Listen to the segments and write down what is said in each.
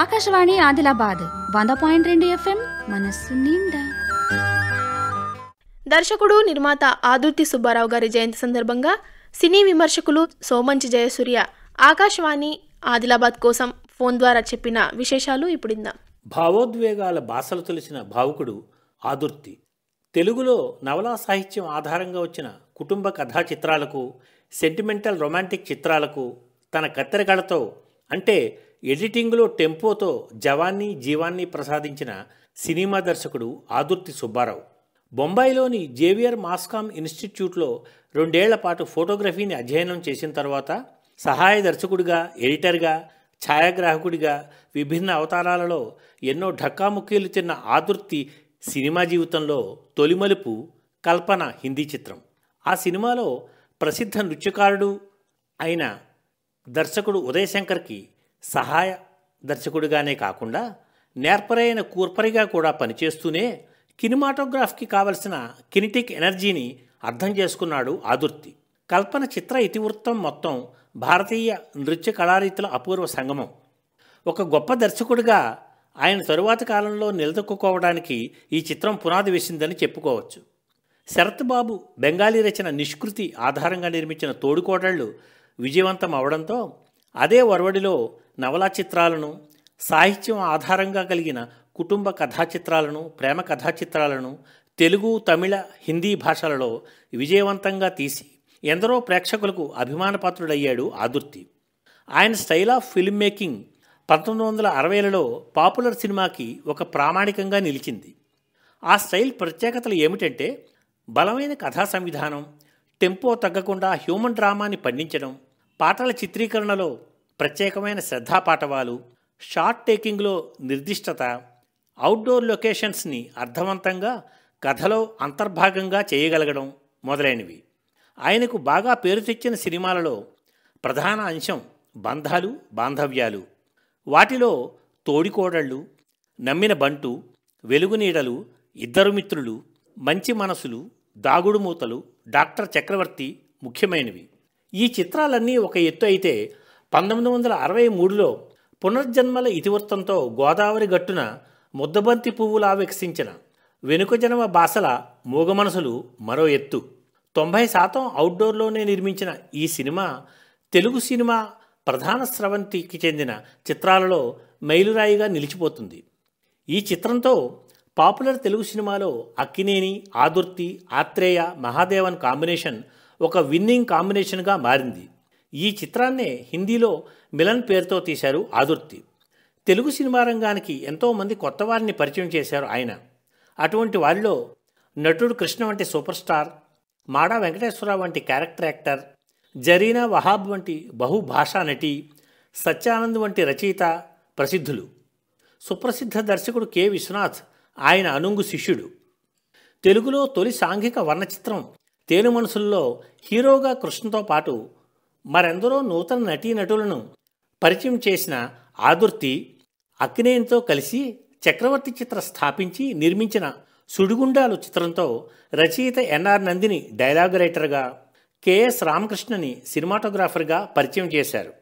Akashvani Adilabad 100.2 FM మనస్సు నిండా. దర్శకుడు నిర్మాత ఆదుర్తి సుబ్బారావు గారి జయంతి సందర్భంగా సినీ విమర్శకులు సోమంచి జయసూర్య ఆకాశవాణి ఆదిలాబాద్ కోసం ఫోన్ ద్వారా చెప్పిన విశేషాలు ఇప్పుడిందాం. భావోద్వేగాల బాసలు తొలిచిన భావుకుడు ఆదుర్తి. తెలుగులో నవలా సాహిత్యం ఆధారంగా వచ్చిన కుటుంబ కథా చిత్రాలకు, సెంటిమెంటల్ రొమాంటిక్ చిత్రాలకు తన కత్తెరకళతో అంటే ఎడిటింగ్లో టెంపోతో జవాన్ని జీవాన్ని ప్రసాదించిన సినిమా దర్శకుడు ఆదుర్తి సుబ్బారావు. బొంబాయిలోని జేవియర్ మాస్కామ్ ఇన్స్టిట్యూట్లో 2 ఏళ్ల పాటు ఫోటోగ్రఫీని అధ్యయనం చేసిన తర్వాత సహాయ దర్శకుడిగా, ఎడిటర్గా, ఛాయాగ్రాహకుడిగా విభిన్న అవతారాలలో ఎన్నో ఢక్కాముక్కీలు తిన్న ఆదుర్తి సినిమా జీవితంలో తొలిమలుపు కల్పన హిందీ చిత్రం. ఆ సినిమాలో ప్రసిద్ధ నృత్యకారుడు అయిన దర్శకుడు ఉదయ్ శంకర్కి సహాయ దర్శకుడిగానే కాకుండా నేర్పరైన కూర్పరిగా కూడా పనిచేస్తూనే కినిమాటోగ్రాఫ్కి కావలసిన కినిటిక్ ఎనర్జీని అర్థం చేసుకున్నాడు ఆదుర్తి. కల్పన చిత్ర ఇతివృత్తం మొత్తం భారతీయ నృత్య కళారీతుల అపూర్వ సంగమం. ఒక గొప్ప దర్శకుడిగా ఆయన తరువాతి కాలంలో నిలదొక్కుకోవడానికి ఈ చిత్రం పునాది వేసిందని చెప్పుకోవచ్చు. శరత్ బాబు బెంగాలీ రచన నిష్కృతి ఆధారంగా నిర్మించిన తోడుకోడళ్ళు విజయవంతం అవడంతో అదే ఒరవడిలో నవలా చిత్రాలను, సాహిత్యం ఆధారంగా కలిగిన కుటుంబ కథా చిత్రాలను, ప్రేమ కథా చిత్రాలను తెలుగు, తమిళ, హిందీ భాషలలో విజయవంతంగా తీసి ఎందరో ప్రేక్షకులకు అభిమానపాత్రుడయ్యాడు ఆదుర్తి. ఆయన స్టైల్ ఆఫ్ ఫిల్మ్ మేకింగ్ 1960లలో పాపులర్ సినిమాకి ఒక ప్రామాణికంగా నిలిచింది. ఆ స్టైల్ ప్రత్యేకతలు ఏమిటంటే బలమైన కథా సంవిధానం, టెంపో తగ్గకుండా హ్యూమన్ డ్రామాని పండించడం, పాటల చిత్రీకరణలో ప్రత్యేకమైన శ్రద్ధాపాటవాలు, షార్ట్ టేకింగ్లో నిర్దిష్టత, అవుట్డోర్ లొకేషన్స్ని అర్థవంతంగా కథలో అంతర్భాగంగా చేయగలగడం మొదలైనవి. ఆయనకు బాగా పేరు తెచ్చిన సినిమాలలో ప్రధాన అంశం బంధాలు, బాంధవ్యాలు. వాటిలో తోడికోడళ్ళు, నమ్మిన బంటు, వెలుగునీడలు, ఇద్దరు మిత్రులు, మంచి మనసులు, దాగుడు మూతలు, డాక్టర్ చక్రవర్తి ముఖ్యమైనవి. ఈ చిత్రాలన్నీ ఒక ఎత్తు అయితే 1963లో పునర్జన్మల ఇతివృత్తంతో గోదావరి గట్టున ముద్దబంతి పువ్వులా వికసించిన వెనుక జన్మ బాసల మూగ మనసులు మరో ఎత్తు. 90% అవుట్డోర్లోనే నిర్మించిన ఈ సినిమా తెలుగు సినిమా ప్రధాన స్రవంతికి చెందిన చిత్రాలలో మైలురాయిగా నిలిచిపోతుంది. ఈ చిత్రంతో పాపులర్ తెలుగు సినిమాలో అక్కినేని, ఆదుర్తి, ఆత్రేయ, మహాదేవన్ కాంబినేషన్ ఒక విన్నింగ్ కాంబినేషన్గా మారింది. ఈ చిత్రాన్నే హిందీలో మిలన్ పేరుతో తీశారు ఆదుర్తి. తెలుగు సినిమా రంగానికి ఎంతోమంది కొత్త వారిని పరిచయం చేశారు ఆయన. అటువంటి వారిలో నటుడు కృష్ణ వంటి సూపర్ స్టార్, మాడా వెంకటేశ్వరరావు వంటి క్యారెక్టర్ యాక్టర్, జరీనా వహాబ్ వంటి బహుభాషా నటి, సత్యానంద్ వంటి రచయిత ప్రసిద్ధులు. సుప్రసిద్ధ దర్శకుడు కె. విశ్వనాథ్ ఆయన అనుంగు శిష్యుడు. తెలుగులో తొలి సాంఘిక వర్ణ చిత్రం తేను మనసుల్లో హీరోగా కృష్ణతో పాటు మరెందరో నూతన నటీనటులను పరిచయం చేసిన ఆదుర్తి అక్కినేనితో కలిసి చక్రవర్తి చిత్ర స్థాపించి నిర్మించిన సుడిగుండాలు చిత్రంతో రచయిత ఎన్ఆర్ నందిని డైలాగ్ రైటర్గా, కెఎస్ రామకృష్ణని సినిమాటోగ్రాఫర్గా పరిచయం చేశారు.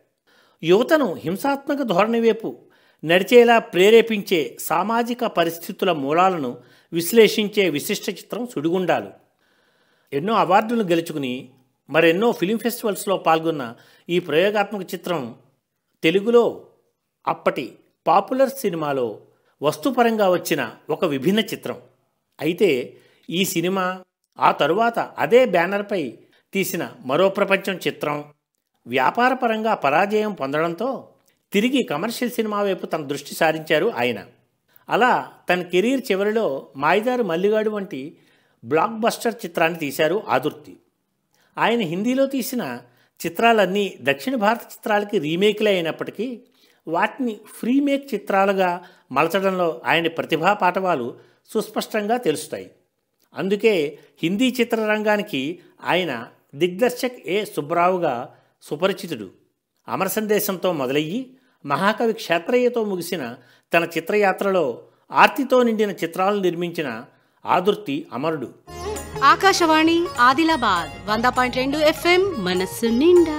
యువతను హింసాత్మక ధోరణి వైపు నడిచేలా ప్రేరేపించే సామాజిక పరిస్థితుల మూలాలను విశ్లేషించే విశిష్ట చిత్రం సుడిగుండాలు. ఎన్నో అవార్డులను గెలుచుకుని మరెన్నో ఫిలిం ఫెస్టివల్స్లో పాల్గొన్న ఈ ప్రయోగాత్మక చిత్రం తెలుగులో అప్పటి పాపులర్ సినిమాలో వస్తుపరంగా వచ్చిన ఒక విభిన్న చిత్రం. అయితే ఈ సినిమా ఆ తరువాత అదే బ్యానర్పై తీసిన మరో ప్రపంచం చిత్రం వ్యాపారపరంగా పరాజయం పొందడంతో తిరిగి కమర్షియల్ సినిమా వైపు తన దృష్టి సారించారు ఆయన. అలా తన కెరీర్ చివరిలో మాయిదారు మల్లిగాడు వంటి బ్లాక్ బస్టర్ చిత్రాన్ని తీశారు ఆదుర్తి. ఆయన హిందీలో తీసిన చిత్రాలన్నీ దక్షిణ భారత చిత్రాలకి రీమేక్లే అయినప్పటికీ వాటిని ఫ్రీమేక్ చిత్రాలుగా మలచడంలో ఆయన ప్రతిభా పాటవాలు సుస్పష్టంగా తెలుస్తాయి. అందుకే హిందీ చిత్రరంగానికి ఆయన దిగ్దర్శక్ ఏ. సుబ్బరావుగా సుపరిచితుడు. అమర సందేశంతో మొదలయ్యి మహాకవి క్షేత్రయ్యతో ముగిసిన తన చిత్రయాత్రలో ఆర్తితో నిండిన చిత్రాలు నిర్మించిన ఆదుర్తి అమరుడు. ఆకాశవాణి ఆదిలాబాద్ 100.2 FM మనస్సు నిండా.